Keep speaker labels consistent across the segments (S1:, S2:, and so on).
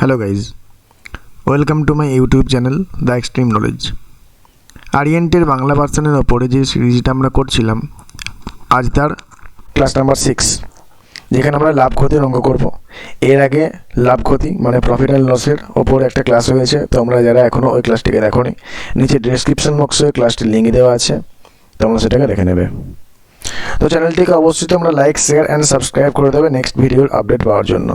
S1: Hello guys, welcome to my YouTube channel The Extreme Knowledge. আরিয়েন্টের Bangla ভার্সনের ওপরে যে সিরিজটা আমরা করছিলাম আজ তার ক্লাস নাম্বার 6, যেখানে আমরা লাভ ক্ষতির অঙ্ক করব। এর আগে লাভ ক্ষতি মানে প্রফিট অ্যান্ড লসের ওপর একটা ক্লাস হয়েছে, তোমরা যারা এখনও ওই ক্লাসটিকে দেখোনি নিচে ডেসক্রিপশন বক্সে ক্লাসটির লিঙ্ক দেওয়া আছে, তোমরা সেটাকে দেখে নেবে। তো চ্যানেলটিকে অবশ্যই তোমরা লাইক শেয়ার অ্যান্ড সাবস্ক্রাইব করে দেবে নেক্সট ভিডিওর আপডেট পাওয়ার জন্য।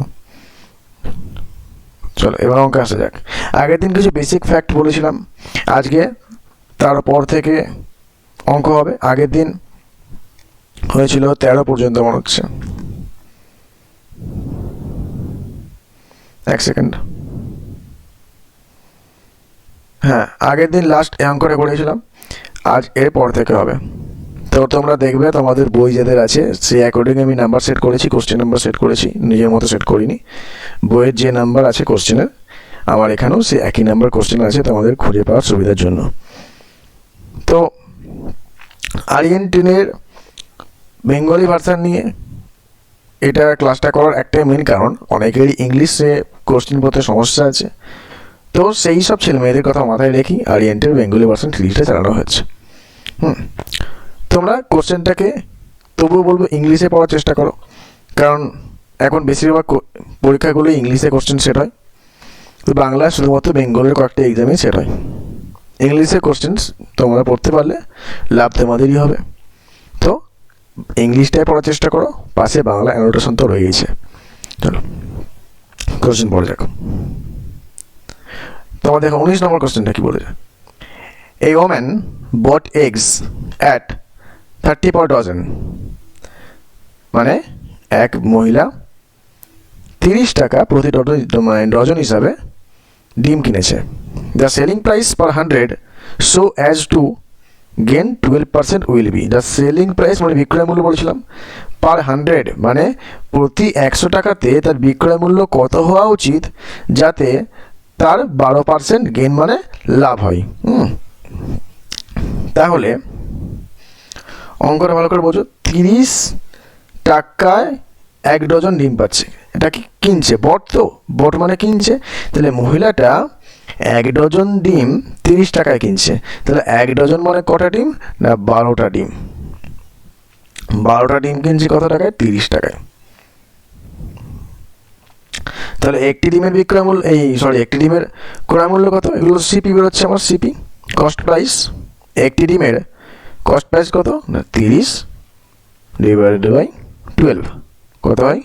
S1: চলো এবার অঙ্ক আসা যাক। আগের দিন কিছু বেসিক ফ্যাক্ট বলেছিলাম, আজকে তারপর থেকে অঙ্ক হবে। আগের দিন হয়েছিল 13 পর্যন্ত মনে হচ্ছে। এক সেকেন্ড, হ্যাঁ আগের দিন লাস্ট এই অঙ্কটা করেছিলাম, আজ এর পর থেকে হবে। তো তোমরা দেখবে তোমাদের বই যাদের আছে সেই অ্যাকর্ডিং আমি নাম্বার সেট করেছি, কোশ্চেন নাম্বার সেট করেছি, নিজের মতো সেট করিনি। বইয়ের যে নাম্বার আছে কোশ্চেনের আমার এখানেও সেই একই নাম্বার কোশ্চেন আছে তোমাদের খুঁজে পাওয়ার সুবিধার জন্য। তো আরিয়েন্টের বেঙ্গলি ভার্সন নিয়ে এটা ক্লাসটা করার একটাই মেন কারণ, অনেকেরই ইংলিশে কোশ্চেন পত্রে সমস্যা আছে। তো সেই সব ছেলে মেয়েদের কথা মাথায় রেখেই আরিয়েন্টের বেঙ্গলি ভার্সন সিরিজটা চালানো হচ্ছে। তোমরা কোশ্চেনটাকে তবুও বলবো ইংলিশে পড়ার চেষ্টা করো, কারণ এখন বেশিরভাগ পরীক্ষাগুলো ইংলিশে কোশ্চেন সেট হয়, তো বাংলায় শুধুমাত্র বেঙ্গলের কয়েকটা এক্সামে সেট হয়। ইংলিশে কোশ্চেন তোমরা পড়তে পারলে লাভ তোমাদেরই হবে। তো ইংলিশটাই পড়ার চেষ্টা করো, পাশে বাংলা অ্যানোটেশন তো রয়েছে। চলো কোশ্চেন পড়ে যাক। তোমার দেখো 19 নম্বর কোশ্চেনটা কি বলেছে। A woman bought eggs at 30 per dozen, মানে এক মহিলা 30 টাকা প্রতি ডজন হিসাবে ডিম কিনেছে। The selling price per 100 so as to gain 12% will be. The selling price মানে বিক্রয় মূল্য বলেছিলাম, পার 100 মানে প্রতি 100 টাকাতে তার বিক্রয় মূল্য কত হওয়া উচিত যাতে তার 12% গেন মানে লাভ হয়। তাহলে অঙ্কটা ভালো করে বোঝো। 30 টাকায় 1 ডজন ডিম পাচ্ছে, এটা কি কিনছে? বট, তো বট মানে কিনছে। তাহলে মহিলাটা 1 ডজন ডিম 30 টাকায় কিনছে। তাহলে 1 ডজন মানে কটা ডিম? না 12টা ডিম। 12টা ডিম কিনছে কত টাকায়? 30 টাকায়। তাহলে একটি ডিমের বিক্রয় মূল্য একটি ডিমের ক্রয় মূল্য কত? এগুলো সিপি বেরোচ্ছে আমার, সিপি কস্ট প্রাইস। একটি ডিমের কস্ট প্রাইস কত? না 30 ডিভাইডেড বাই 12 কত হয়?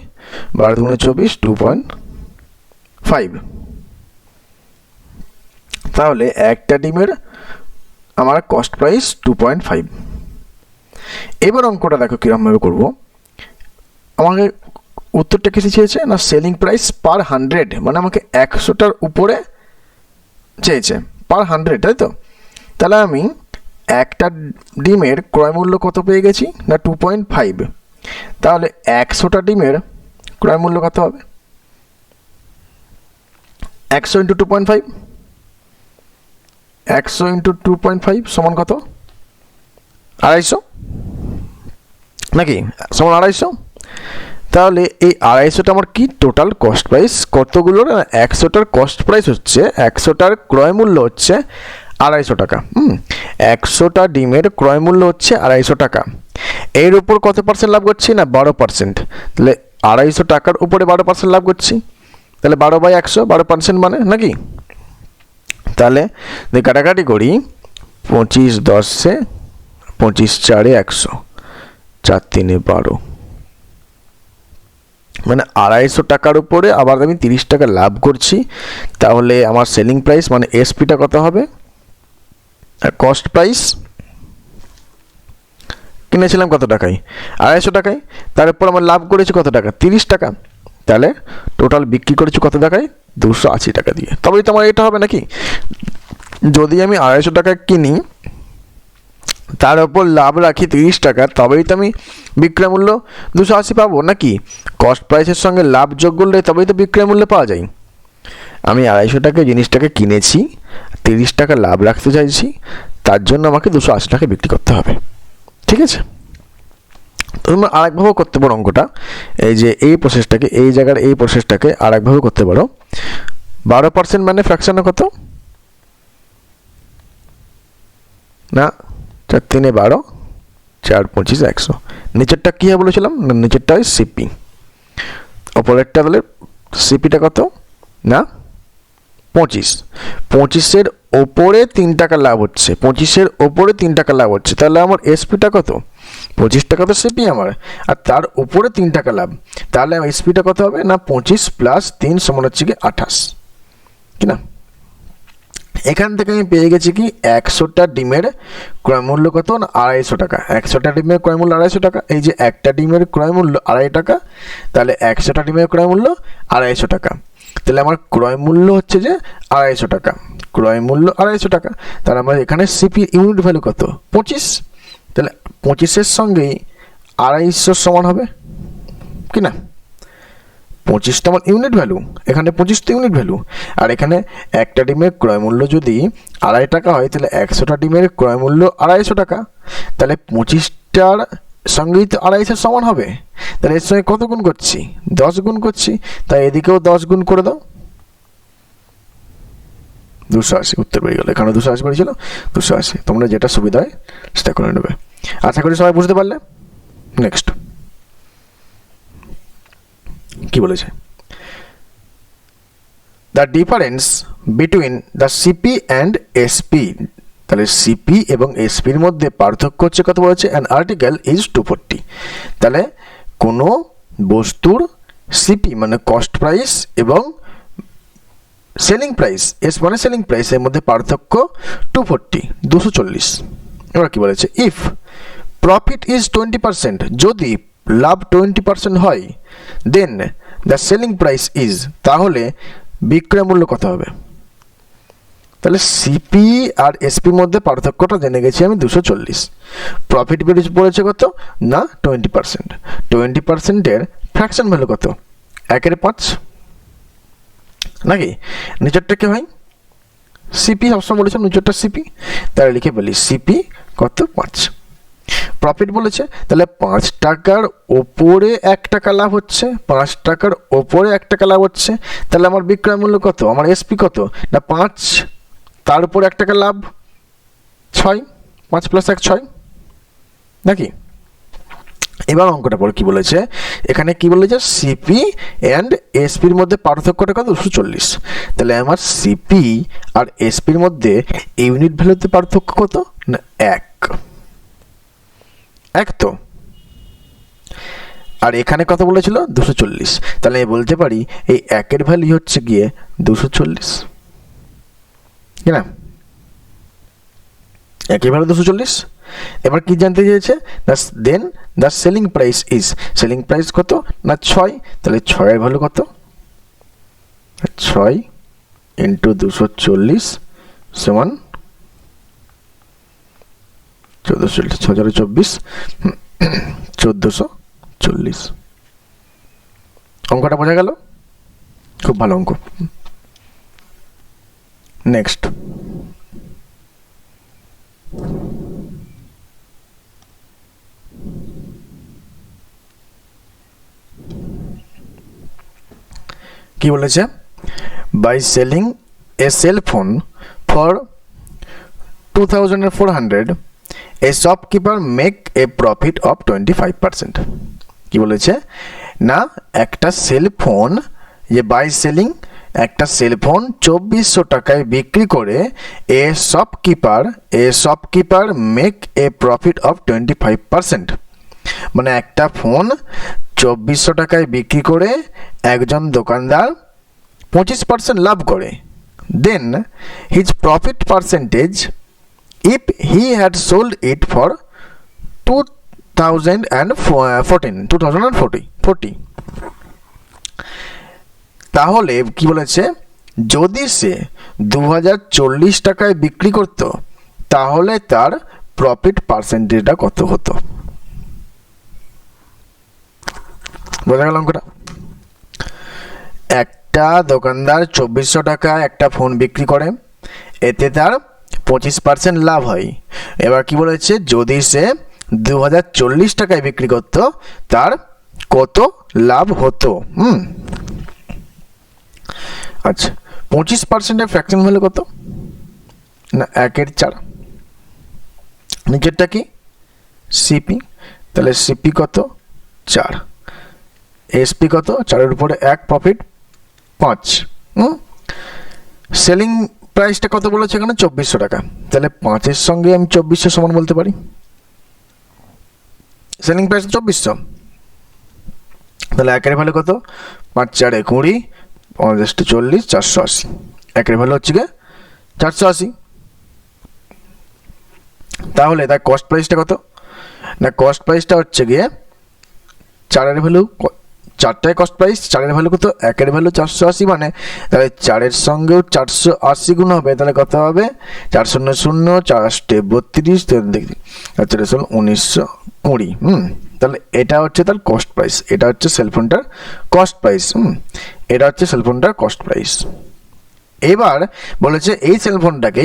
S1: 12 × 24 2.5। তাহলে একটা ডিমের আমার কস্ট প্রাইস 2.5। এবার অঙ্কটা দেখো কীরকমভাবে করবো। আমাকে উত্তরটা কিছু চেয়েছে না সেলিং প্রাইস পার 100, মানে আমাকে 100টার উপরে চেয়েছে পার 100, তাই তো? তাহলে আমি একটা ডিমের ক্রয় মূল্য কত পেয়ে গেছি? না 2.5। তাহলে 100টা ডিমের ক্রয় মূল্য কত হবে? 100 × 2.5, 100 × 2.5 সমান কত? 250 নাকি? সমান 250। তাহলে এই 250টা আমার কি টোটাল কস্ট প্রাইস কতগুলোর? 100টার কস্ট প্রাইস হচ্ছে, 100টার ক্রয় মূল্য হচ্ছে 250 টাকা। 100টা ডিমের ক্রয় মূল্য হচ্ছে 250 টাকা। এর উপর কত পার্সেন্ট লাভ করছি? না 12%। তাহলে 250 টাকার উপরে 12% লাভ করছি, তাহলে 12/100 12% মানে নাকি? তাহলে কাটাকাটি করি, 25 10 25 4 100 4 3 12, মানে 250 টাকার উপরে আবার আমি 30 টাকা লাভ করছি। তাহলে আমার সেলিং প্রাইস মানে এসপিটা কত হবে? আর কস্ট প্রাইস কিনেছিলাম কত টাকায়? 250 টাকায়। তার উপর আমার লাভ করেছি কত টাকা? 30 টাকা। তাহলে টোটাল বিক্রি করেছি কত টাকায়? 280 টাকা দিয়ে। তবেই তো আমার এটা হবে নাকি? যদি আমি 250 টাকায় কিনি তার উপর লাভ রাখি 30 টাকা, তবেই তো আমি বিক্রয় মূল্য 280 পাবো নাকি? কস্ট প্রাইসের সঙ্গে লাভ যোগ করলে তবেই তো বিক্রয় মূল্য পাওয়া যায়। আমি 250 টাকায় জিনিসটাকে কিনেছি, 30 টাকা লাভ রাখতে চাইছি, তার জন্য আমাকে 280 টাকা বিক্রি করতে হবে। ঠিক আছে? তোমরা আরেকভাবেও করতে পারো অঙ্কটা, এই যে এই প্রসেসটাকে এই জায়গার এই প্রসেসটাকে আরেকভাবে করতে পারো। 12% মানে ফ্র্যাকশনে কত না 4 3 12 4 25 100 নিচেরটা কি হবে বলেছিলাম না নিচেরটা হয় সিপি উপরেরটা বলে সিপিটা কত না 25 এর ওপরে 3 টাকা লাভ হচ্ছে 25 এর ওপরে 3 টাকা লাভ হচ্ছে তাহলে আমার এসপিটা কত 25 টাকা তো সিপি আমার আর তার উপরে 3 টাকা লাভ তাহলে আমার এসপিটা কত হবে না 25 প্লাস 3 সমান হচ্ছে কি 28 কি না এখান থেকে আমি পেয়ে গেছি কি 100টা ডিমের ক্রয় মূল্য কত না 250 টাকা 100টা ডিমের ক্রয় মূল্য 250 টাকা এই যে একটা ডিমের ক্রয় মূল্য 2.5 টাকা তাহলে 100টা ডিমের ক্রয় মূল্য 250 টাকা তাহলে আমার ক্রয় মূল্য হচ্ছে যে 250 টাকা ক্রয় মূল্য 250 টাকা তাহলে আমার এখানে সিপি ইউনিট ভ্যালু কত 25 তাহলে 25 এর সঙ্গেই 250 সমান হবে কি না 25 টা আমার ইউনিট ভ্যালু এখানে 25 টা ইউনিট ভ্যালু আর এখানে একটা ডিমের ক্রয় মূল্য যদি 2.5 টাকা হয় তাহলে 100টা ডিমের ক্রয় মূল্য 250 টাকা তাহলে 25টার সঙ্গেই তো 250 সমান হবে তাহলে এর সঙ্গে কত গুণ করছি 10 গুণ করছি তাই এদিকেও 10 গুণ করে দাও 280 উত্তর পেয়ে গেল এখানে 280 পড়েছিল 280 তোমরা যেটা সুবিধা হয় সেটা করে নেবে আশা করি সবাই বুঝতে পারলে নেক্সট কি বলেছে the difference between the CP and SP তাহলে সিপি এবং এসপির মধ্যে পার্থক্য হচ্ছে কত বলেছে অ্যান আর্টিকেল ইজ 240 তাহলে কোনো বস্তুর সিপি মানে কস্ট প্রাইস এবং সেলিং প্রাইস এস মানে সেলিং প্রাইস এর মধ্যে পার্থক্য 240 এবার কি বলেছে ইফ প্রফিট ইজ 20% যদি লাভ 20% হয় দেন দ্য সেলিং প্রাইস ইজ তাহলে বিক্রয় মূল্য কত হবে তাহলে সিপি আর এসপির মধ্যে পার্থক্যটা জেনে গেছি আমি 240 প্রফিট বলেছে কত না 20% এর ফ্র্যাকশন ভ্যালু কত 1/5 নাকি নিচেরটা কি হয় সিপি সবসময় বলেছে নিচেরটা সিপি তাহলে লিখে বলি সিপি কত 5 প্রফিট বলেছে তাহলে 5 টাকার ওপরে 1 টাকা লাভ হচ্ছে 5 টাকার ওপরে 1 টাকা লাভ হচ্ছে তাহলে আমার বিক্রয় মূল্য কত আমার এসপি কত না 5 তার উপর 1 টাকা লাভ 6 5 প্লাস 1 6 নাকি এবার অঙ্কটা পড়ে কি বলেছে এখানে কি বলেছে সিপি এন্ড এসপির মধ্যে পার্থক্যটা কত 240 তাহলে আমার সিপি আর এসপির মধ্যে ইউনিট ভ্যালুতে পার্থক্য কত না 1 তো আর এখানে কত বলেছিল 240 তাহলে আমি বলতে পারি এই 1 এর ভ্যালু হচ্ছে গিয়ে 240 কি না একই ভ্যালু 240 এবার কি জানতে চেয়েছে then the selling price is selling price কত না 6 তাহলে 6 এর ভ্যালু কত 6 ইনটু 240 সমান 1424 1440 অঙ্কটা বোঝা গেল খুব ভালো অঙ্ক নেক্সট কি বলেছে by selling a cell phone for 2400 a shopkeeper make a profit of 25% কি বলেছে না একটা সেল ফোন যে বাই সেলিং একটা সেল ফোন 2400 টাকায় বিক্রি করে এ shopkeeper make a profit of 25% মানে একটা ফোন 2400 টাকায় বিক্রি করে একজন দোকানদার 25% লাভ করে then his profit percentage if he had sold it for 2040 তাহলে কি বলেছে যদি সে 2040 টাকায় বিক্রি করত তাহলে তার প্রফিট পার্সেন্টেজটা কত হতো বোঝা গেল অঙ্কটা একটা দোকানদার 2400 টাকায় একটা ফোন বিক্রি করে এতে তার 25% লাভ হয় এবার কি বলেছে যদি সে 2040 টাকায় বিক্রি করত তার কত লাভ হতো আচ্ছা 25%-এর ফ্র্যাকশন ভ্যালু কত? না 1/4। নিচেরটা কি? সিপি। তাহলে সিপি কত? 4। এসপি কত? 4-এর উপরে 1, প্রফিট 5। সেলিং প্রাইসটা কত বলেছে এখানে? 2400 টাকা। তাহলে 5-এর সঙ্গে আমি 2400 সমান বলতে পারি। সেলিং প্রাইস 2400, তাহলে 1-এর ভ্যালু কত? 5 4 20, 50 40, 480। 1-এর ভ্যালু হচ্ছে গিয়ে 480। তাহলে তার কস্ট প্রাইসটা কত? না কস্ট প্রাইসটা হচ্ছে গিয়ে 4-এর ভ্যালু, 4টায় কস্ট প্রাইস, 4-এর ভ্যালু কত? 1-এর ভ্যালু 480, মানে তাহলে 4-এর সঙ্গেও 480 গুণ হবে, তাহলে কত হবে? 4 0 0, 4 32, 1920। তাহলে এটা হচ্ছে তার কস্ট প্রাইস, এটা হচ্ছে সেলফোনটার কস্ট প্রাইস। এটা হচ্ছে সেলফোনটার কস্ট প্রাইস। এবার বলেছে এই সেলফোনটাকে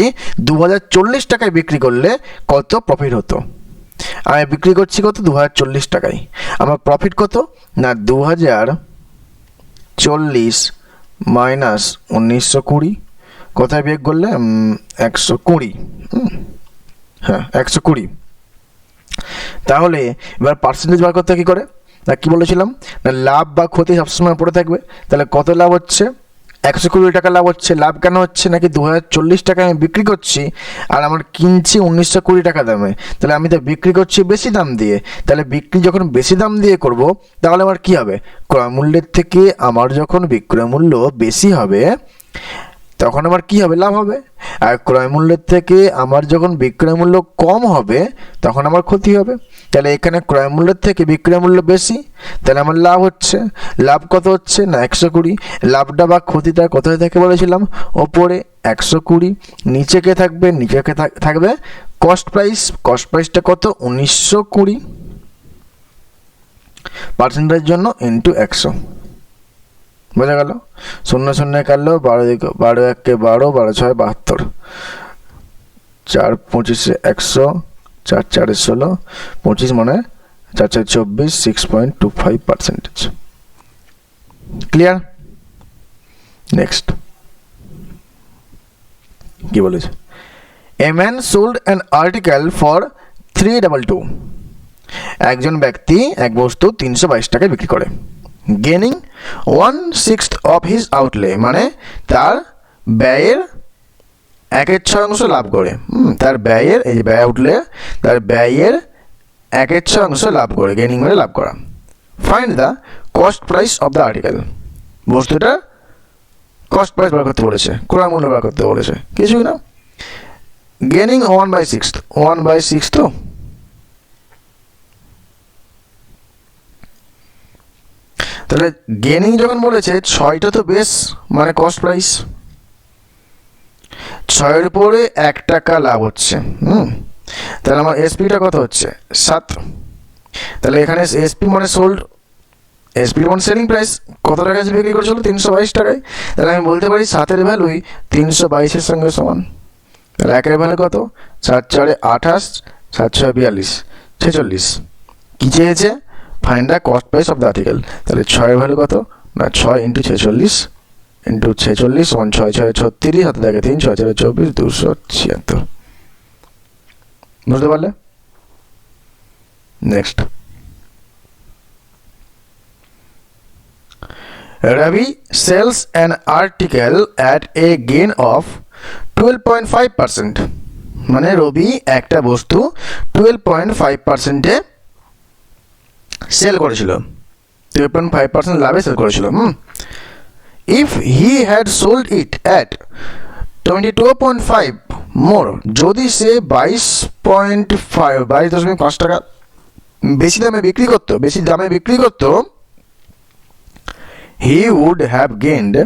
S1: 2040 টাকায় বিক্রি করলে কত প্রফিট হতো? আমি বিক্রি করছি কত? 2040 টাকায়। আমার প্রফিট কত? না 2040 মাইনাস 1920, কোথায় বিয়োগ করলে? 120। হ্যাঁ 120। তাহলে এবার পার্সেন্টেজ বার করতে কি করে? না কি বলেছিলাম? না লাভ বা ক্ষতি সবসময় পড়ে থাকবে। তাহলে কত লাভ হচ্ছে? 120 টাকা লাভ হচ্ছে। লাভ কেন হচ্ছে? নাকি 2040 টাকায় আমি বিক্রি করছি আর আমার কিনছি 1920 টাকা দামে, তাহলে আমি তো বিক্রি করছি বেশি দাম দিয়ে। তাহলে বিক্রি যখন বেশি দাম দিয়ে করব, তাহলে আমার কি হবে? ক্রয় মূল্যের থেকে আমার যখন বিক্রয় মূল্য বেশি হবে, তখন আমার কি হবে? লাভ হবে। আর ক্রয় মূল্যের থেকে আমার যখন বিক্রয় মূল্য কম হবে, তখন আমার ক্ষতি হবে। তাহলে এখানে ক্রয় মূল্যের থেকে বিক্রয় মূল্য বেশি, তাহলে আমার লাভ হচ্ছে। লাভ কত হচ্ছে? না 120। লাভটা বা ক্ষতিটা কোথায় থেকে বলেছিলাম? ওপরে 120। নিচে কে থাকবে? নিচে কে থাকবে কস্ট প্রাইস। কস্ট প্রাইসটা কত? 1920 পার্সেন্টের জন্য ইন্টু 100। বোঝা গেল? 0 0 কাটলো, 12 12 1 12, 12 6 72, 4 25 100, 4 4 16, 25 মানে 4 4 24, 6.25%। ক্লিয়ার? নেক্সট কি বলেছে? A man sold an article for 322। একজন ব্যক্তি এক বস্তু 322 টাকায় বিক্রি করে। গেনিং 1/6 অফ হিজ আউটলে, মানে তার ব্যয়ের 1/6 লাভ করে। তার ব্যয়ের, এই যে ব্যয় আউটলে, তার ব্যয়ের 1/6 লাভ করে। গেনিং মানে লাভ করা। Find the cost price of the article. বস্তুটা কস্ট প্রাইস বার করতে বলেছে, ক্রয় মূল্য বার করতে বলেছে, কিছুই না। গেনিং 1/6, 1/6 তো তাহলে গেনিং যখন বলেছে 6টা তো বেস, মানে কস্ট প্রাইস। 6-এর উপরে 1 টাকা লাভ হচ্ছে। তাহলে আমার এসপিটা কত হচ্ছে? 7। তাহলে এখানে এসপি মানে সোল্ড, এসপি মানে সেলিং প্রাইস। কত টাকায় বিক্রি করেছিল? 322 টাকায়। তাহলে আমি বলতে পারি 7-এর ভ্যালুই 322-এর সঙ্গে সমান। তাহলে 1-এর ভ্যালু কত? 7 4 28, 7 6 42, 46। কি চেয়েছে? Find the cost price of the article. তাহলে 6-এর ভ্যালু কত? না 6 ইন্টু 46 ইন্টু 46 সমান 6 6 36, হাতে থাকে 3, 6 4 24, 276। বুঝতে পারলে? Next, Ravi sells an article at a gain of 12.5%। মানে রবি একটা বস্তু 12.5%-এ সেল করেছিল, 12.5% লাভে সেল করেছিল। If he had sold it at 22.5 মোর, যদি সে 22.5 টাকা বেশি দামে বিক্রি করতো, he would have gained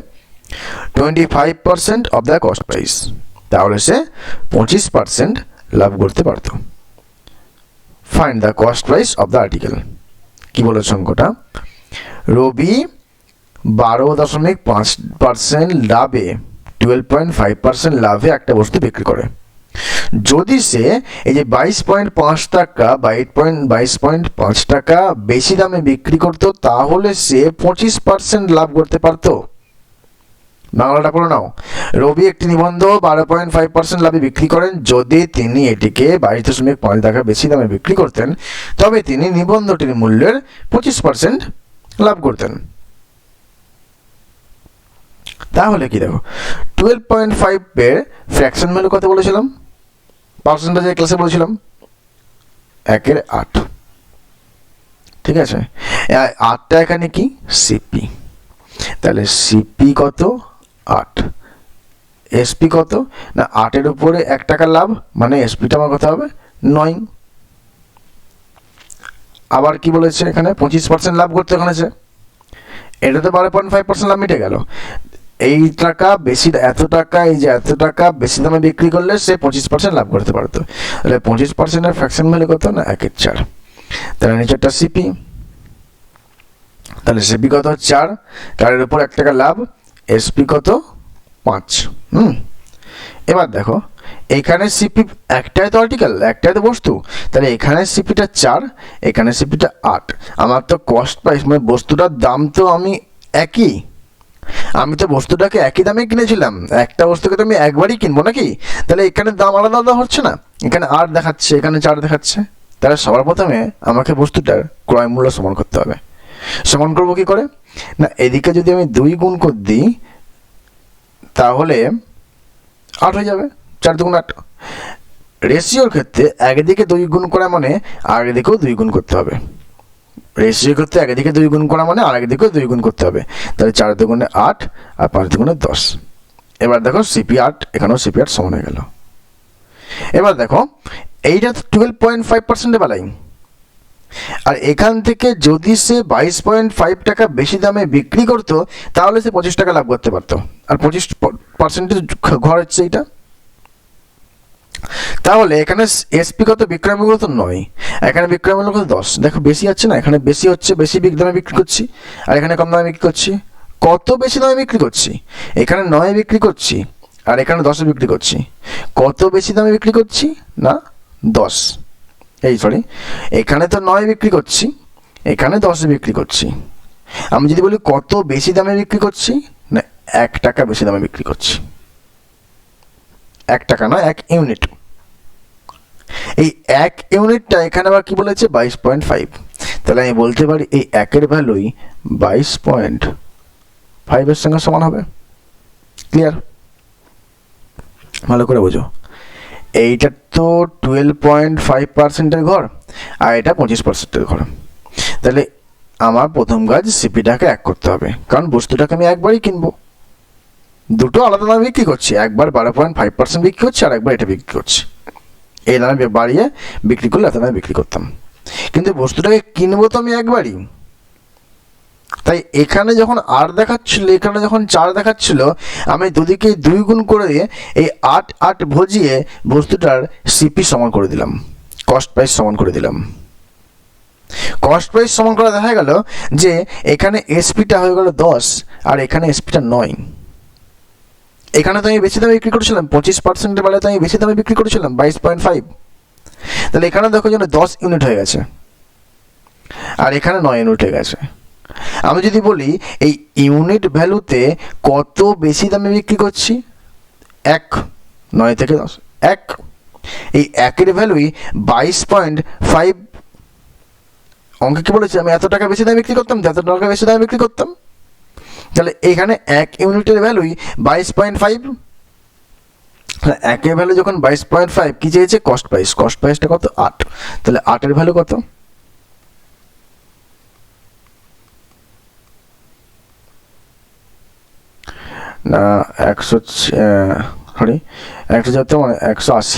S1: 25% of the cost price। তাহলে সে 25% লাভ করতে পারত। Find the cost price of the article. কি বলেছে অঙ্কটা? রবি 12.5% লাভে, 12.5% লাভে একটা বস্তু বিক্রি করে। যদি সে এই যে 22.5 টাকা বা 22.5 টাকা বেশি দামে বিক্রি করতো, তাহলে সে 25% লাভ করতে পারতো। বাংলাটা করে নাও। রবি একটি নিবন্ধ 12.5% লাভে বিক্রি করেন। যদি তিনি এটিকে 22.5 টাকা বেশি দামে বিক্রি করতেন তবে তিনি নিবন্ধটির মূল্যের 25% লাভ করতেন। তাহলে কি দেখো 12.5 এর ফ্র্যাকশন ভ্যালু কত বলেছিলাম, পার্সেন্টেজ ক্লাসে বলেছিলাম 1/8। ঠিক আছে, 8টা এখানে কি সিপি, তাহলে সিপি কত 8, এসপি কত না 8-এর উপরে 1 টাকা লাভ, মানে এসপিটা আমার কত হবে 9। আবার কি বলেছে এখানে 25% লাভ করতে ওখানে আছে, এটা তো 12.5% লাভ মিটে গেল। এই টাকা বেশি, এত টাকা, এই যে এত টাকা বেশি দামে বিক্রি করলে সে 25% লাভ করতে পারতো। তাহলে 25%-এর ফ্র্যাকশন ভ্যালু কত না 1/4। তাহলে নিচেরটা সিপি, তাহলে সিপি কত 4, 4-এর উপর 1 টাকা লাভ, এসপি কত 5। এবার দেখো এখানে সিপি একটাই তো আর্টিকেল, একটাই তো বস্তু, তাহলে এখানে সিপিটা 4, এখানে সিপিটা 8। আমার তো কস্ট প্রাইস মানে বস্তুটার দাম তো আমি একই, আমি তো বস্তুটাকে একই দামে কিনেছিলাম, একটা বস্তুকে তো আমি একবারই কিনবো নাকি, তাহলে এখানে দাম আলাদা আলাদা হচ্ছে না, এখানে 8 দেখাচ্ছে এখানে 4 দেখাচ্ছে। তাহলে সবার প্রথমে আমাকে বস্তুটার ক্রয় মূল্য সমান করতে হবে। সমান করবো কি করে না, এদিকে যদি আমি 2 গুণ করে দিই তাহলে 8 হয়ে যাবে, 4 2 8। রেশিওর ক্ষেত্রে একদিকে 2 গুণ করা মানে আরেকদিকেও 2 গুণ করতে হবে। রেশিওর ক্ষেত্রে একদিকে 2 গুণ করা মানে আরেকদিকেও 2 গুণ করতে হবে। তাহলে 4 দুগুণে 8 আর 5 দুগুণে 10। এবার দেখো সিপি 8, এখানেও সিপি 8 সমান হয়ে গেল। এবার দেখো এইটা 12.5% বালাই, আর এখান থেকে যদি সে 22.5 টাকা বেশি দামে বিক্রি করতো তাহলে সে 25 টাকা লাভ করতে পারতো, আর 25% ঘর হচ্ছে এইটা। তাহলে এখানে এসপি কত, বিক্রয় মূল্য তো 9, এখানে বিক্রয় মূল্য কত 10। দেখো বেশি আছে না, এখানে বেশি হচ্ছে, বেশি দামে বিক্রি করছি, আর এখানে কম দামে বিক্রি করছি। কত বেশি দামে বিক্রি করছি, এখানে 9 বিক্রি করছি আর এখানে 10 বিক্রি করছি। কত বেশি দামে বিক্রি করছি না 10, এই সরি, এখানে তো 9 বিক্রি করছি, এখানে 10 বিক্রি করছি। আমি যদি বলি কত বেশি দামে বিক্রি করছি না 1 টাকা বেশি দামে বিক্রি করছি, 1 টাকা না 1 ইউনিট। এই 1 ইউনিটটা এখানে আবার কি বলেছে 22.5, তাহলে আমি বলতে পারি এই 1-এর ভ্যালুই 22.5-এর সঙ্গে সমান হবে। ক্লিয়ার? ভালো করে বোঝো, এইটা তো 12.5%-এর ঘর আর এটা 25%-এর ঘর। তাহলে আমার প্রথম কাজ সিপিটাকে 1 করতে হবে, কারণ বস্তুটাকে আমি একবারই কিনবো, দুটো আলাদা দামে বিক্রি করছি, একবার 12.5% বিক্রি করছি আর একবার এটা বিক্রি করছি। এই দামে বাড়িয়ে বিক্রি করলে এত দামে বিক্রি করতাম, কিন্তু বস্তুটাকে কিনবো তো আমি একবারই। তাই এখানে যখন 8 দেখাচ্ছিল, এখানে যখন 4 দেখাচ্ছিল, আমি দুদিকে 2 গুণ করে দিয়ে এই 8 ভজিয়ে বস্তুটার সিপি সমান করে দিলাম, কস্ট প্রাইস সমান করে দিলাম। কস্ট প্রাইস সমান করে দেখা গেল যে এখানে এসপিটা হয়ে গেল 10 আর এখানে এসপিটা 9। এখানে তো আমি বেশি দামে বিক্রি করেছিলাম, 25%-এর বেলায় তো আমি বেশি দামে বিক্রি করেছিলাম 22.5, তাহলে এখানে দেখো যেন 10 ইউনিট হয়ে গেছে আর এখানে 9 ইউনিট হয়ে গেছে। আমি যদি বলি এই ইউনিট ভ্যালুতে কত বেশি দামে বিক্রি করছি, 1, 9 থেকে 10 1, এই 1-এর ভ্যালুই 22.5। অঙ্কে কি বলেছি আমি এত টাকা বেশি দামে বিক্রি করতাম, এত টাকা বেশি দামে বিক্রি করতাম, তাহলে এখানে 1 ইউনিটের ভ্যালুই 22.5। 1-এর ভ্যালু যখন 22.5, কি চেয়েছে কস্ট প্রাইস, কস্ট প্রাইসটা কত 8, তাহলে 8-এর ভ্যালু কত না 100, সরি 176 মানে 180,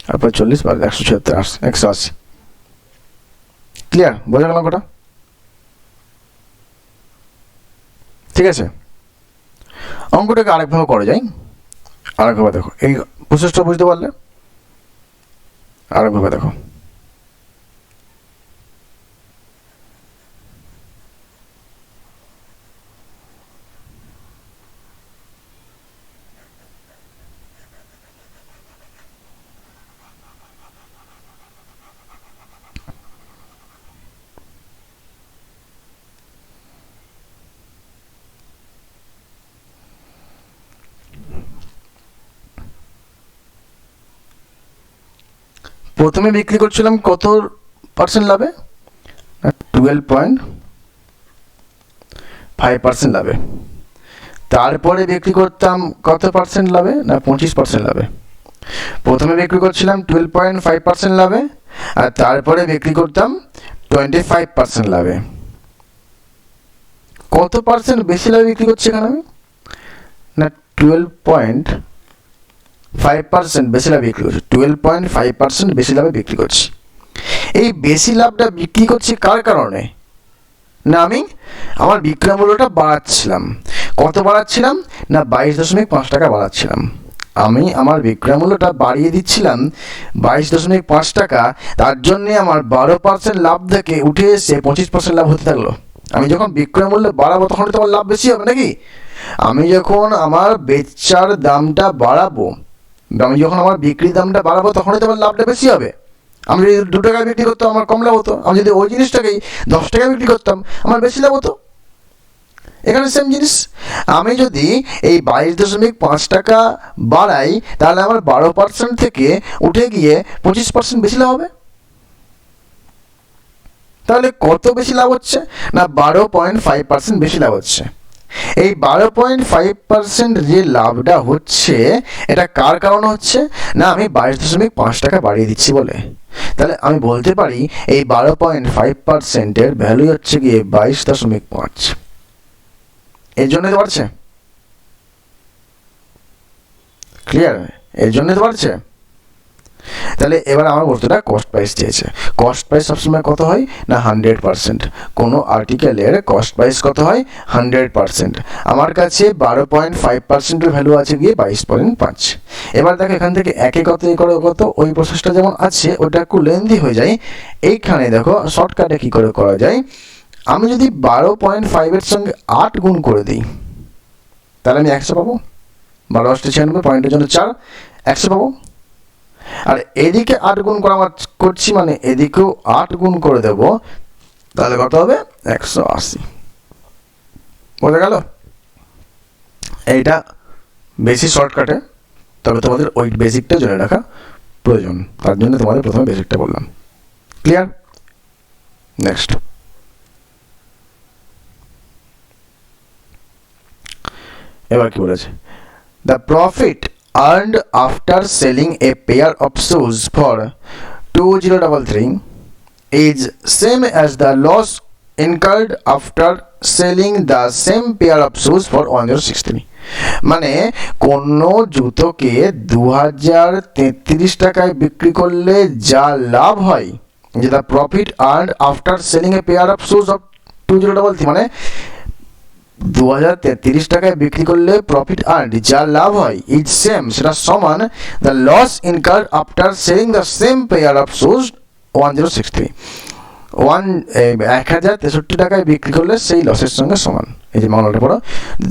S1: তারপর 40 + 176 180। ক্লিয়ার? বোঝা গেল কথা? ঠিক আছে, অঙ্কটাকে আরেকভাবে করা যায়, আরেকভাবে দেখো, এই প্রসেসটা বুঝতে পারলে আরেকভাবে দেখো। প্রথমে বিক্রি করছিলাম কত পার্সেন্ট লাভে, 12.5% লাভে। তারপরে বিক্রি করতাম কত পার্সেন্ট লাভে, না 25% লাভে। প্রথমে বিক্রি করছিলাম 12.5% লাভে, আর তারপরে বিক্রি করতাম 25% লাভে। কত পার্সেন্ট বেশি লাভে বিক্রি করছি এখানে আমি, না 12.5% বেশি লাভে বিক্রি করছি, 12.5% বেশি লাভে বিক্রি করছি। এই বেশি লাভটা বিক্রি করছি কার কারণে, না আমি আমার বিক্রয় মূল্যটা বাড়াচ্ছিলাম। কত বাড়াচ্ছিলাম, না 22.5 টাকা বাড়াচ্ছিলাম। আমি আমার বিক্রয় মূল্যটা বাড়িয়ে দিচ্ছিলাম 22.5 টাকা, তার জন্যে আমার 12% লাভ থেকে উঠে এসে 25% লাভ হতে থাকলো। আমি যখন বিক্রয় মূল্য বাড়াবো তখন তো আমার লাভ বেশি হবে নাকি। আমি যখন আমার বেচার দামটা বাড়াবো, আমি যখন আমার বিক্রির দামটা বাড়াবো তখনই তো আমার লাভটা বেশি হবে। আমি যদি 2 টাকায় বিক্রি করতাম আমার কম লাভ হতো, আমি যদি ওই জিনিসটাকেই 10 টাকায় বিক্রি করতাম আমার বেশি লাভ হতো। এখানে সেম জিনিস, আমি যদি এই 22.5 টাকা বাড়াই তাহলে আমার 12% থেকে উঠে গিয়ে 25% বেশি লাভ হবে। তাহলে কত বেশি লাভ হচ্ছে, না 12.5% বেশি লাভ হচ্ছে। এই 12.5% যে লাভটা হচ্ছে এটা কার কারণে হচ্ছে, না আমি 22.5 টাকা বাড়িয়ে দিচ্ছি বলে। তাহলে আমি বলতে পারি এই 12.5%-এর ভ্যালু হচ্ছে গিয়ে 22.5। এর জন্য তো বাড়ছে, ক্লিয়ার, এর জন্য তো বাড়ছে। তাহলে এবার আমার বস্তুটা কস্ট প্রাইস চেয়েছে। কস্ট প্রাইস সবসময় কত হয়, না 100%। কোনো আর্টিকেলের কস্ট প্রাইস কত হয়, 100%। আমার কাছে 12.5%-এর ভ্যালু আছে গিয়ে 22.5। এবার দেখো এখান থেকে একে কত কত ওই প্রসেসটা যেমন আছে ওটা একটু লেন্দি হয়ে যায়। এইখানে দেখো শর্টকাটে কী করে করা যায়, আমি যদি 12.5-এর সঙ্গে 8 গুণ করে দিই তাহলে আমি 100 পাবো। 12×96 পয়েন্টের জন্য 4, 100 পাবো। আর এদিকে 8 গুণ করা করছি মানে এদিকেও 8 গুণ করে দেব, তাহলে কত হবে, 180। বোঝা গেল? এইটা বেশি শর্টকাটে, তবে তোমাদের ওই বেসিকটা জেনে রাখা প্রয়োজন, তার জন্য তোমাদের প্রথমে বেসিকটা বললাম। ক্লিয়ার? নেক্সট, এবার কি বলেছে, the profit earned after selling a pair of shoes for 2033 is same as the loss incurred after selling the same pair of shoes for 1063। মানে কোনো জুতোকে 2033 টাকায় বিক্রি করলে যা লাভ হয়, যেটা profit earned after selling a pair of shoes of 2033, মানে 2033 টাকায় বিক্রি করলে প্রফিট আর্ন যা লাভ হয় ইজ সেম, সেটা সমান the loss incurred after selling the same pair of shoes 1063। 1063 টাকায় বিক্রি করলে সেই লসের সঙ্গে সমান। এই যে বাংলাটা পড়ো,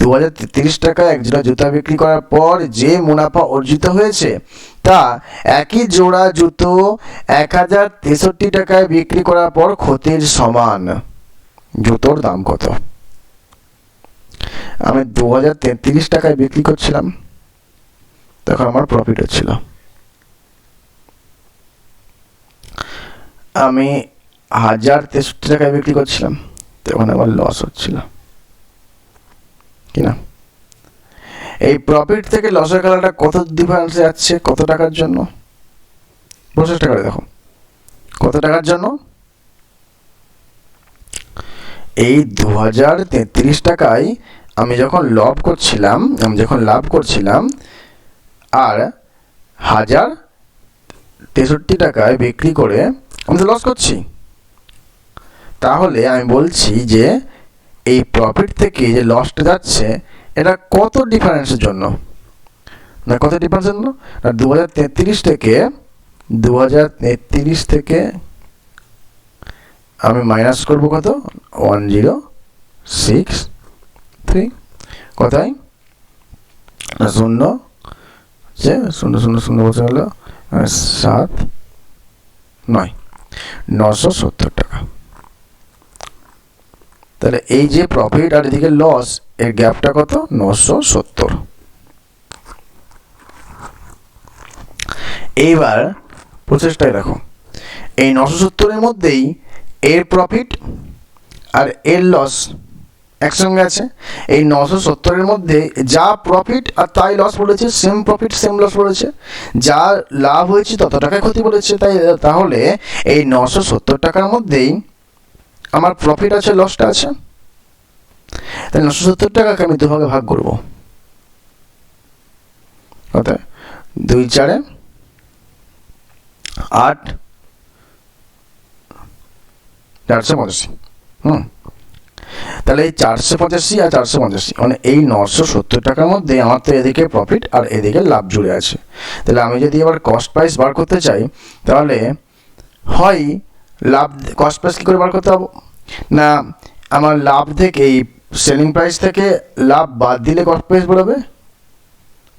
S1: 2033 টাকায় এক জোড়া জুতা বিক্রি করার পর যে মুনাফা অর্জিত হয়েছে তা একই জোড়া জুতো 1063 টাকায় বিক্রি করার পর ক্ষতির সমান। জুতোর দাম কত, আমি 2033 টাকায় বিক্রি করছিলাম, তখন আমার প্রফিট হচ্ছিল। আমি 1063 টাকায় বিক্রি করছিলাম, তখন আমার লস হচ্ছিল কিনা। এই প্রফিট থেকে লসের খেলাটা কত ডিফারেন্স যাচ্ছে, কত টাকার জন্য, প্রসেসটা করে দেখো কত টাকার জন্য। এই 2033 টাকায় আমি যখন লাভ করছিলাম আর 1063 টাকায় বিক্রি করে আমি তো লস করছি, তাহলে আমি বলছি যে এই প্রফিট থেকে যে লসটা যাচ্ছে এটা কত ডিফারেন্সের জন্য, না কত ডিফারেন্সের জন্য, না 2033 থেকে আমি মাইনাস করবো কত, 1063, কোথায়, 0 যে 000 বলতে হলো 970 টাকা। তাহলে এই যে প্রফিট আর এদিকে লস এর গ্যাপটা কত, 970। এইবার প্রসেসটাই দেখো, এই 970-এর মধ্যেই এর প্রফিট আর এর লস একসঙ্গে আছে। এই 970-এর মধ্যে যা প্রফিট আর তাই লস বলেছে, সেম প্রফিট সেম লস বলেছে, যা লাভ হয়েছে তত টাকায় ক্ষতি বলেছে। তাহলে এই 970 টাকার মধ্যেই আমার প্রফিট আছে, লসটা আছে। তাই 970 টাকাকে আমি দুভাগে ভাগ করব, অর্থাৎ 2 4 8 485। তাহলে এই 485 আর 485 মানে এই 970 টাকার মধ্যে আমার তো এদিকে প্রফিট আর এদিকে লাভ জুড়ে আছে। তাহলে আমি যদি এবার কস্ট প্রাইস বার করতে চাই, তাহলে হয় লাভ, কস্ট প্রাইস কী করে বার করতে হবে না, আমার লাভ থেকে এই সেলিং প্রাইস থেকে লাভ বাদ দিলে কস্ট প্রাইস বেরোবে।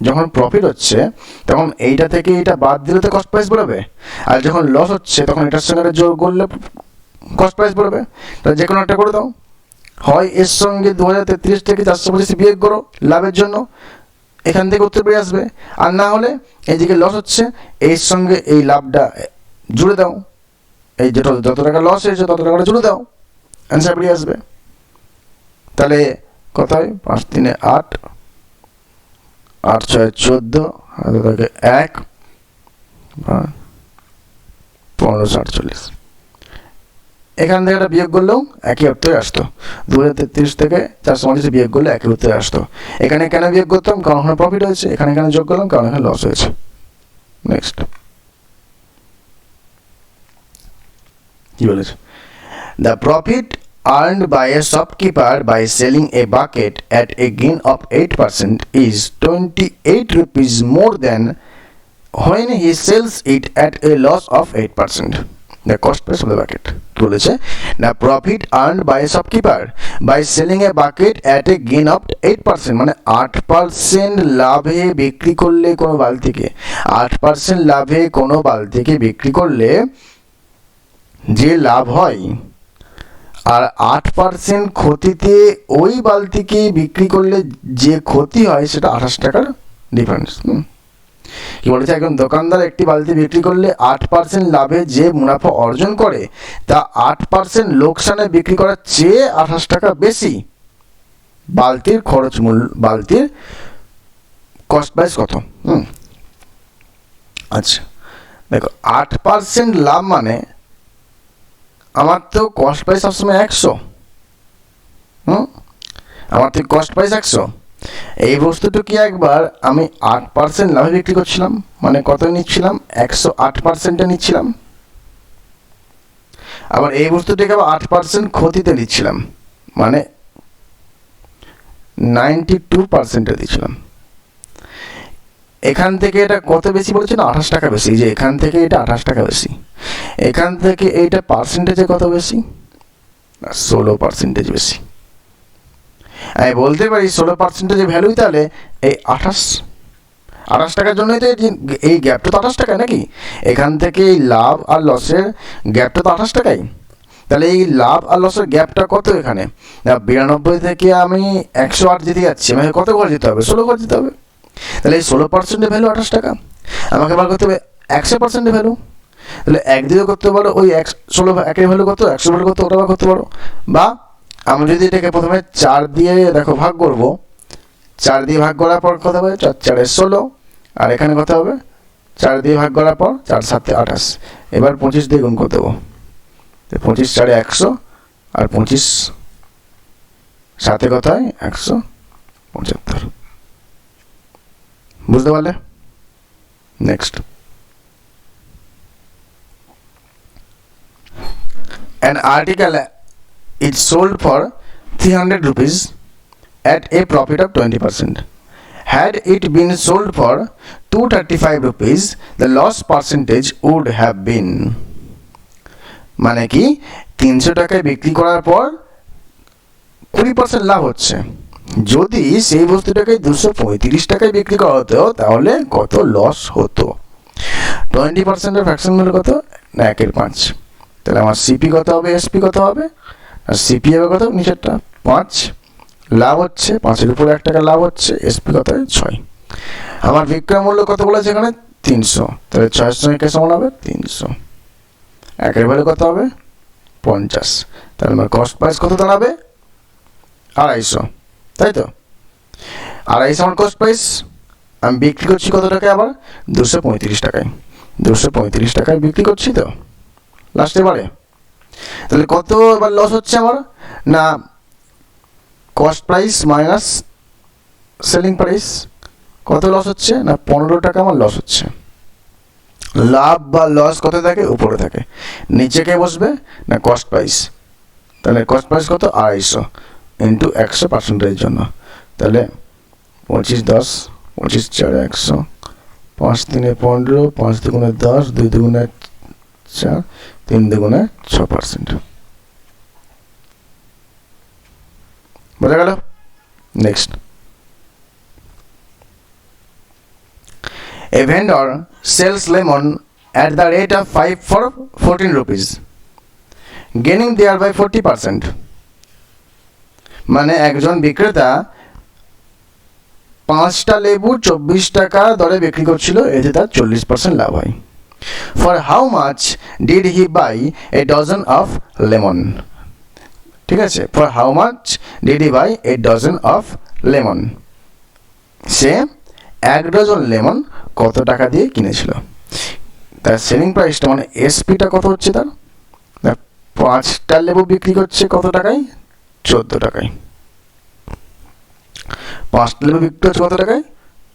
S1: যখন প্রফিট হচ্ছে তখন এইটা থেকে এইটা বাদ দিলে তো কস্ট প্রাইস বেরোবে, আর যখন লস হচ্ছে তখন এটার সঙ্গে যোগ করলে কস্ট প্রাইস বেরোবে। তাহলে যে কোনো একটা করে দাও, হয় এর সঙ্গে 2033 থেকে 425 বিয়োগ করো লাভের জন্য, এখান থেকে উত্তর বেরিয়ে আসবে। আর না হলে এইদিকে লস হচ্ছে, এর সঙ্গে এই লাভটা জুড়ে দাও, এই যেটা যত টাকা লস হয়েছে তত টাকাটা জুড়ে দাও, অ্যান্সার বেরিয়ে আসবে। তাহলে কত হয়, 5 3 8, 8 6 14, 1 15 48। এখান থেকে একটা বিয়োগ করলেও একই উত্তরে আসতো, 2033 থেকে 425 বিয়োগ করলে একই উত্তরে আসতো। এখানে কেন বিয়োগ করতাম, কারণ ওখানে প্রফিট হয়েছে, এখানে কেন যোগ করলাম, কারণ এখানে লস হয়েছে। নেক্সট কি বলেছে, the profit earned by a shopkeeper by selling a bucket at a gain of 8% is 28 rupees more than when he sells it at a loss of 8%. The cost price of the bucket. বলেছে the profit earned by a shopkeeper by selling a bucket at a gain of 8%, মানে 8% লাভে বিক্রি করলে কোনো বালতিকে, 8% লাভে কোনো বালতিকে বিক্রি করলে যে লাভ হয়, আর 8% ক্ষতিতে ওই বালতিকে বিক্রি করলে যে ক্ষতি হয় সেটা 28 টাকার ডিফারেন্স। কি বলেছে, একজন দোকানদার একটি বালতি বিক্রি করলে 8% লাভে যে মুনাফা অর্জন করে তা 8% লোকসানে বিক্রি করার চেয়ে 28 টাকা বেশি। বালতির খরচ মূল্য, বালতির কস্ট প্রাইস কত। আচ্ছা দেখো, 8% লাভ মানে আমার তো কস্ট প্রাইস সবসময় 100, আমার তো কস্ট প্রাইস 100। এই বস্তুটুকি একবার আমি 8% লাভে বিক্রি করছিলাম, মানে কত নিচ্ছিলাম, 108% নিচ্ছিলাম। আবার এই বস্তুটিকে আবার 8% ক্ষতিতে নিচ্ছিলাম, মানে 92% দিচ্ছিলাম। এখান থেকে এটা কত বেশি বলেছে না, 28 টাকা বেশি। যে এখান থেকে এটা 28 টাকা বেশি, এখান থেকে এইটা পার্সেন্টেজে কত বেশি, 16% বেশি। আমি বলতে পারি 16% ভ্যালুই তাহলে এই 28 টাকার জন্যই তো এই গ্যাপটা তো 28 টাকা নাকি, এখান থেকে এই লাভ আর লসের গ্যাপটা তো 28 টাকাই। তাহলে এই লাভ আর লসের গ্যাপটা কত, এখানে 92 থেকে আমি 108 যেতে যাচ্ছি, আমাকে কত ঘর যেতে হবে, 16 ঘর যেতে হবে। তাহলে এই 16% ভ্যালু 28 টাকা, আমাকে বার করতে হবে 100% ভ্যালু। তাহলে একদিকে করতে পারো ওই 16 একের ভ্যালু কত, 100 ভ্যালু কত, ওটা বার করতে পারো। বা আমি যদি এটাকে প্রথমে 4 দিয়ে দেখো ভাগ করব, 4 দিয়ে ভাগ করার পর কত হবে, 4 4 16, আর এখানে কত হবে, 4 দিয়ে ভাগ করার পর 4 7 28। এবার 25 দিয়ে গুণ করে দেবো, 25 4 100, আর 25 7 কত হয়, 175। বুঝতে পারলে? Next, an article is sold for 300 rupees at a profit of 20%. Had it been sold for 235 rupees, the loss percentage would have been, মানে কি 300 টাকায় বিক্রি করার পর 20% লাভ হচ্ছে, যদি সেই বস্তুটাকে 235 টাকায় বিক্রি করা হতো তাহলে কত লস হতো। 20% এর ফ্র্যাকশন ভ্যালু কত, না 1/5। তাহলে আমার সিপি কত হবে, এসপি কত হবে, আর সিপি হবে কত, নিচেরটা 5, লাভ হচ্ছে 5-এর উপরে 1 টাকা লাভ হচ্ছে, এসপি কত হয় 6। আমার বিক্রয় মূল্য কত বলেছে এখানে, 300, তাহলে 6 সঙ্গে কে সমান হবে 300, একের ভ্যালু কত হবে 50, তাহলে আমার কস্ট প্রাইস কত দাঁড়াবে 250, তাই তো 250 আমার কস্ট প্রাইস, আমি বিক্রি করছি কত টাকায় আবার 235 টাকায়, 235 টাকায় বিক্রি করছি তো লাস্টে বারে। তাহলে কত এবার লস হচ্ছে আমার, না cost price minus selling price, কত লস হচ্ছে না 15 টাকা আমার লস হচ্ছে। লাভ বা লস কত থাকে উপরে থাকে, নিচে কে বসবে না কস্ট প্রাইস, তাহলে কস্ট প্রাইস কত 250 ইন্টু 100% জন্য, তাহলে 25 10 25 4 100, 5 3 15, 5 2 10, 2 2 4, 3 2 6%। বোঝা গেল? Next, a vendor sells lemon at the rate of 5 for 14 rupees, gaining thereby 40%, মানে একজন বিক্রেতা 5টা লেবু 24 টাকা দরে বিক্রি করছিল, এতে তার 40% লাভ হয়। For how much did he buy a dozen of lemon? ঠিক আছে, for how much did he buy a dozen of lemon? Say 1 dozen lemon কত টাকা দিয়ে কিনেছিল, তার সেলিং প্রাইসটা মানে এসপিটা কত হচ্ছে তার, 5টা লেবু বিক্রি করছে কত টাকায় 14 টাকায়, 5টা লেবু বিক্রি হচ্ছে কত টাকায়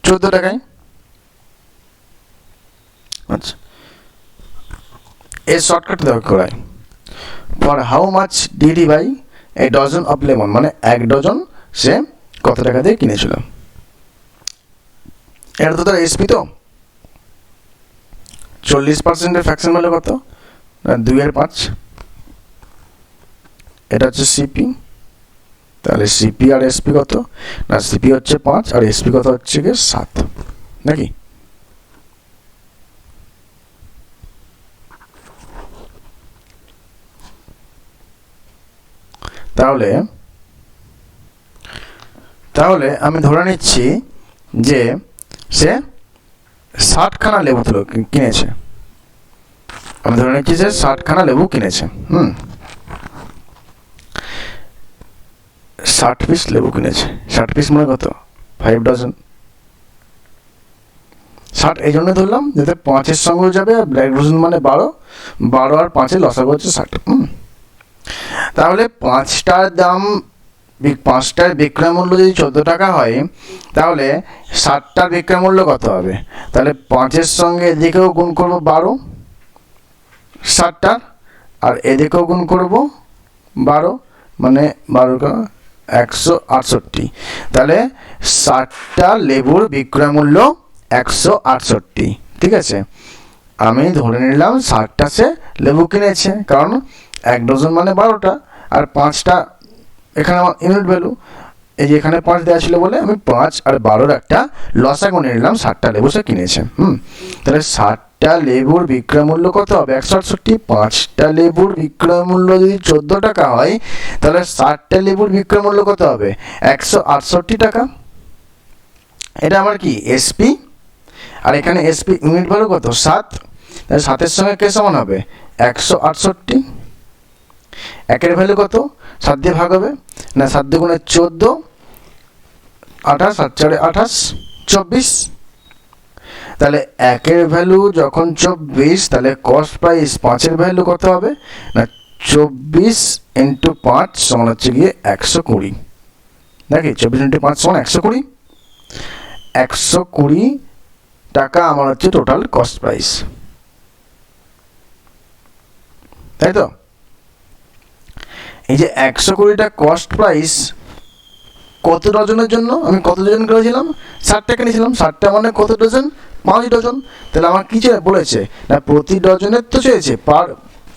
S1: 14 টাকায়। আচ্ছা, এর শর্টকাট দেওয়া করায়, for how much did he buy a dozen of lemon, মানে 1 ডজন সে কত টাকা দিয়ে কিনেছিল, এটা তো তার এসপি তো 40%-এর ফ্র্যাকশন ভ্যালু কত না 2/5, এটা হচ্ছে সিপি, তাহলে সিপি আর এসপি কত না সিপি হচ্ছে 5 আর এসপি কত হচ্ছে গিয়ে 7, নাকি? তাহলে তাহলে আমি ধরে নিচ্ছি যে সে 60খানা লেবু কিনেছে, আমি ধরে নিচ্ছি যে 60খানা লেবু কিনেছে, 60 পিস লেবু কিনেছে, 60 পিস মানে কত 5 ডজন, 60 এই জন্য ধরলাম যাতে 5-এর সঙ্গে যাবে, আর ব্ল্যাক ডজন মানে 12, 12 আর 5-এর লসাগু হচ্ছে 60। তাহলে 5টার দাম, 5টার বিক্রয় মূল্য যদি 14 টাকা হয়, তাহলে 60টার বিক্রয় মূল্য কত হবে, তাহলে 5-এর সঙ্গে এদিকেও গুণ করব 12 60টার, আর এদিকেও গুণ করব 12, মানে 12 168, তাহলে 60টা লেবুর বিক্রয় মূল্য 168, ঠিক আছে। আমি ধরে নিলাম 60টা সে লেবু কিনেছে, কারণ 1 ডজন মানে 12টা, আর 5টা এখানে আমার ইউনিট ভ্যালু, এই যে এখানে 5 দেওয়া ছিল বলে আমি 5 আর 12-র একটা লসাগু নিয়ে নিলাম, 60টা লেবু সে কিনেছে। তাহলে 60টা লেবুর বিক্রয় মূল্য কত হবে 168, 5টা লেবুর বিক্রয় মূল্য যদি 14 টাকা হয়, তাহলে 60টা লেবুর বিক্রয় মূল্য কত হবে 168 টাকা। এটা আমার কি এসপি, আর এখানে এসপি ইউনিট ভ্যালু কত 7, তাহলে 7-এর সঙ্গে কে সমান হবে 168, একের ভ্যালু কত 7 দিয়ে ভাগ হবে না 7 দুগুণে 14, 28, 7 4 28, 24, তাহলে একের ভ্যালু যখন 24, তাহলে কস্ট প্রাইস 5-এর ভ্যালু কত হবে না 24 ইন্টু 5 সমান হচ্ছে গিয়ে 120, নাকি 24 ইন্টু 5 সমান 120, 120 টাকা আমার হচ্ছে টোটাল কস্ট প্রাইস, তাই তো। এই যে 120টা কস্ট প্রাইস কত ডজনের জন্য, আমি কত ডজন কিনেছিলাম 60টা কিনেছিলাম, 60টা মানে কত ডজন 5 ডজন, তাহলে আমার কি বলেছে না প্রতি ডজনের তো চেয়েছে, পার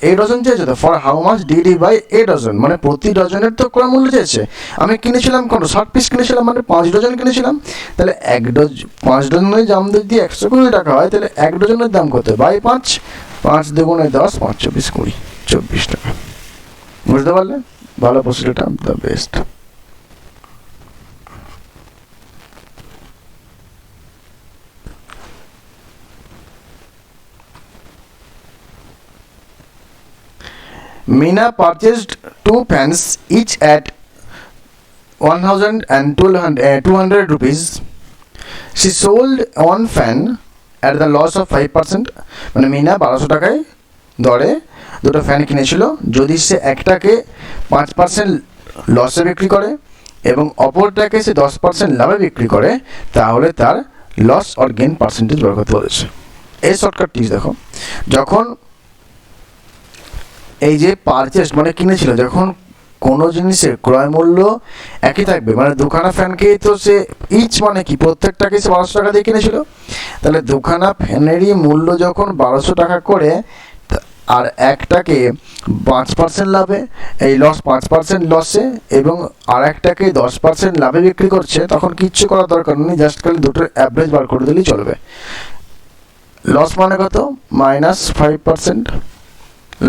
S1: এ ডজন চেয়েছে, তো for how much did he buy a dozen, মানে প্রতি ডজনের তো ক্রয় মূল্য চেয়েছে, আমি কিনেছিলাম কত 60 পিস কিনেছিলাম, মানে 5 ডজন কিনেছিলাম, তাহলে 5 ডজনের দাম যদি 120 টাকা হয়, তাহলে 1 ডজনের দাম কত বাই 5, 5 দুগুণে 10, 5 24 20, 24 টাকা। বুঝতে পারলে? ভালো প্রসিডিউরটা the best. Meena purchased 2 fans each at 1000 and 200 rupees. She sold one fan at the loss of 5%. মানে মিনা 1200 টাকায় দরে দুটো ফ্যান কিনেছিল। যদি সে একটাকে 5% লসে বিক্রি করে এবং অপরটাকে সে 10% লাভে বিক্রি করে, তাহলে তার লস অর গেইন পার্সেন্টেজ বের করতে বলেছে। এই শর্টকাট টিপস দেখো, যখন এই যে পারচেস মানে কিনেছিল, যখন কোনো জিনিসের ক্রয় মূল্য একই থাকবে, মানে দুখানা ফ্যানকে তো সে ইচ মানে কি প্রত্যেকটাকে সে 1200 টাকা দিয়ে কিনেছিল, তাহলে দুখানা ফ্যানেরই মূল্য যখন 1200 টাকা করে আর একটাকে 5% লাভে এই লস 5% লসে এবং আর একটাকে 10% লাভে বিক্রি করছে, তখন কিচ্ছু করার দরকার নেই, জাস্ট খালি দুটোর অ্যাভারেজ বার করে দিলেই চলবে। লস মানে কত? -5%,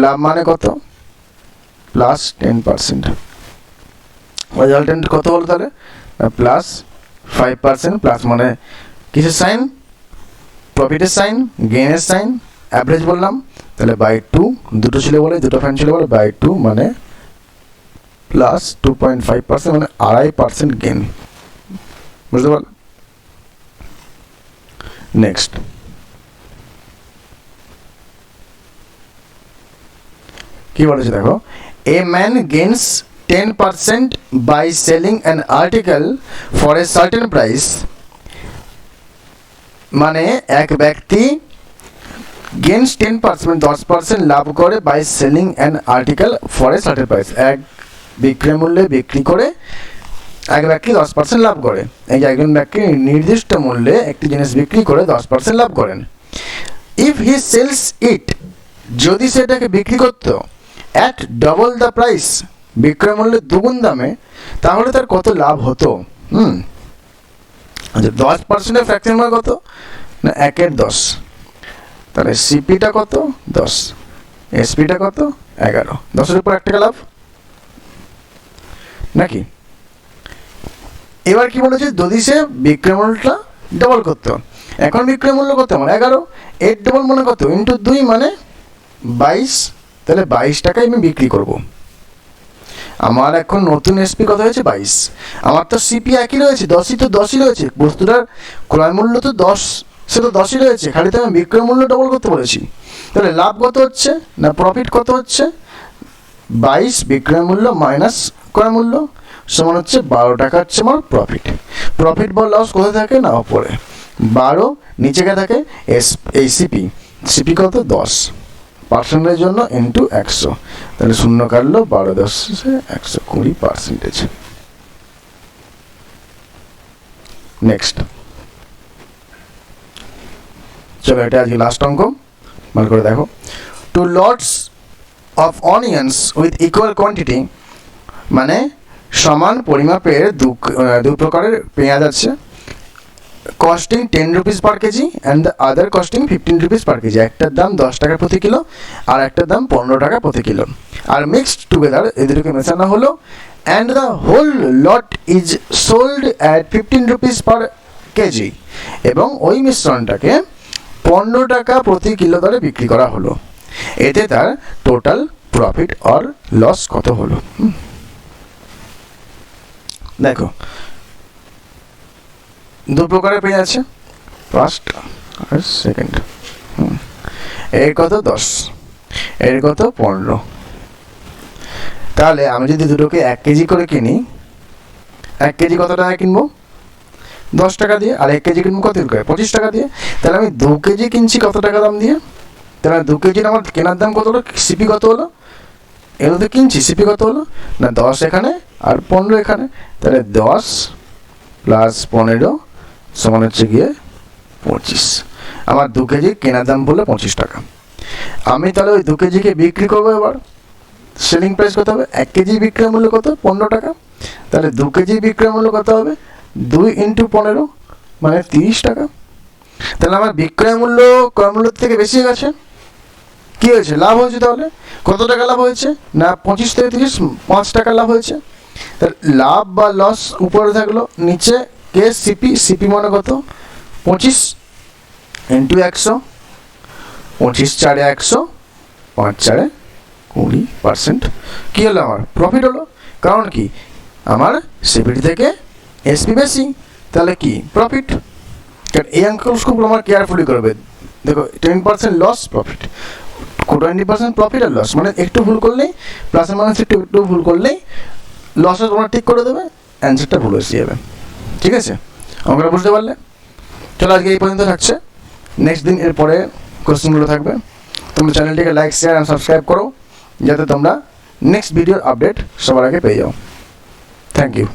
S1: লাভ মানে কত? +10%। রেজাল্টেন্ট কত হলো তাহলে? +5%। প্লাস মানে কিসের সাইন? প্রফিটের সাইন, গেইনের সাইন, অ্যাভারেজ বললাম, তাহলে /2, দুটো ছিল বলে, দুটো ফ্যান ছিল বলে /2 মানে +2.5% মানে 2.5% গেইন। বুঝতে পারলে? নেক্সট, কি বলেছে দেখো, a man gains 10% by selling an article for a certain price. মানে এক ব্যক্তি গেইনস 10% 10% লাভ করে by selling an article for a certain price. এক বিক্রয় মূল্যে বিক্রি করে এক ব্যক্তি 10% লাভ করে। এই যে একজন ব্যক্তি নির্দিষ্ট মূল্যে একটি জিনিস বিক্রি করে 10% লাভ করেন। ইফ হি সেলস ইট, যদি সেটাকে বিক্রি করতো অ্যাট ডবল দ্য প্রাইস, বিক্রয় মূল্যের দ্বিগুণ দামে, তাহলে তার কত লাভ হতো? আচ্ছা, 10% ফ্র্যাকশন মানে কত? না 1/10। তাহলে সিপিটা কত? 10, এসপিটা কত? 11। 10-এর উপর 1 টাকা লাভ নাকি? এবার কি বলেছে, যদি সে বিক্রয় মূল্যটা ডবল করতো, এখন বিক্রয় মূল্য কত? মানে 11, এর ডবল মানে কত? ইন্টু 2 মানে 22, তাহলে 22 টাকায় আমি বিক্রি করব। আমার এখন নতুন এসপি কত হয়েছে? 22। আমার তো সিপি একই রয়েছে, 10ই রয়েছে, বস্তুটার ক্রয় মূল্য তো 10, সে তো 10ই রয়েছে, খালি তো আমি বিক্রয় মূল্য ডবল করতে বলেছি। তাহলে লাভ কত হচ্ছে? না প্রফিট কত হচ্ছে? 22 বিক্রয় মূল্য মাইনাস ক্রয় মূল্য সমান হচ্ছে 12 টাকা হচ্ছে আমার প্রফিট। প্রফিট বা লস কোথায় থাকে? না ওপরে। 12 নিচে কে থাকে? এই সিপি কত? 10%-এর জন্য ইন্টু 100, তাহলে শূন্য কাটলো 12×10=120%। নেক্সট, চলো এটা আজকে লাস্ট অঙ্ক, ভালো করে দেখো। 2 lots of onions with equal quantity, মানে সমান পরিমাপের দু প্রকারের পেঁয়াজ আছে, costing 10 rupees per kg and the other costing 15 rupees per kg। একটার দাম 10 টাকা প্রতি কিলো আর একটার দাম 15 টাকা প্রতি কিলো, আর মিক্সড টুগেদার, এদেরকে মেশানো হলো, and the whole lot is sold at 15 rupees per kg, এবং ওই মিশ্রণটাকে 15 টাকা প্রতি কিলো দরে বিক্রি করা হলো। এতে তার টোটাল প্রফিট অর লস কত হলো? দেখো, দু প্রকারের পেঁয়াজ আছে, ফার্স্ট আর সেকেন্ড। এর কত? 10, এর কত? 15। তাহলে আমি যদি দুটোকে 1 কেজি করে কিনি, 1 কেজি কত টাকা কিনবো? 10 টাকা দিয়ে। আর 1 কেজি কিনবো কত করে? 25 টাকা দিয়ে। তাহলে আমি 2 কেজি কিনছি কত টাকা দাম দিয়ে? তাহলে 2 কেজির আমার কেনার দাম কত হলো? সিপি কত হলো? এগুলো তো কিনছি, সিপি কত হলো? না 10 এখানে আর 15 এখানে, তাহলে 10 + 15 সমান হচ্ছে গিয়ে 25। আমার 2 কেজি কেনার দাম বললো 25 টাকা। আমি তাহলে ওই 2 কেজিকে বিক্রি করবো, এবার সেলিং প্রাইস কত হবে? 1 কেজি বিক্রয় মূল্য কত? 15 টাকা। তাহলে 2 কেজি বিক্রয় মূল্য কত হবে? 2 × 15 মানে 30 টাকা। তাহলে আমার বিক্রয় মূল্য ক্রয় মূল্যের থেকে বেশি গেছে, কি হয়েছে? লাভ হয়েছে। তাহলে কত টাকা লাভ হয়েছে? না 25 থেকে 30, 5 টাকা লাভ হয়েছে। তাহলে লাভ বা লস উপরে থাকলো, নিচে কে? সিপি মানে কত? 25 × 100, 25 × 4 = 100, 5 × 4 = 20%। কী হলো আমার প্রফিট হলো, কারণ কি আমার সিপিটি থেকে এসপি বেশি, তাহলে কি প্রফিট। কারণ এই অঙ্কগুলো আমার কেয়ারফুলি করবে। দেখো 10% লস প্রফিট, 20% প্রফিট আর লস, মানে একটু ভুল করলেই প্লাস মাইনাস একটু ভুল করলেই লসের তোমরা ঠিক করে দেবে, অ্যান্সারটা ভুল এসে যাবে। ঠিক আছে, অঙ্কটা বুঝতে পারলে? চলো আজকে এই পর্যন্ত থাকছে, নেক্সট দিন এর পরে কোশ্চেনগুলো থাকবে। তোমরা চ্যানেলটিকে লাইক শেয়ার অ্যান্ড সাবস্ক্রাইব করো, যাতে তোমরা নেক্সট ভিডিওর আপডেট সবার আগে পেয়ে যাও। Thank you.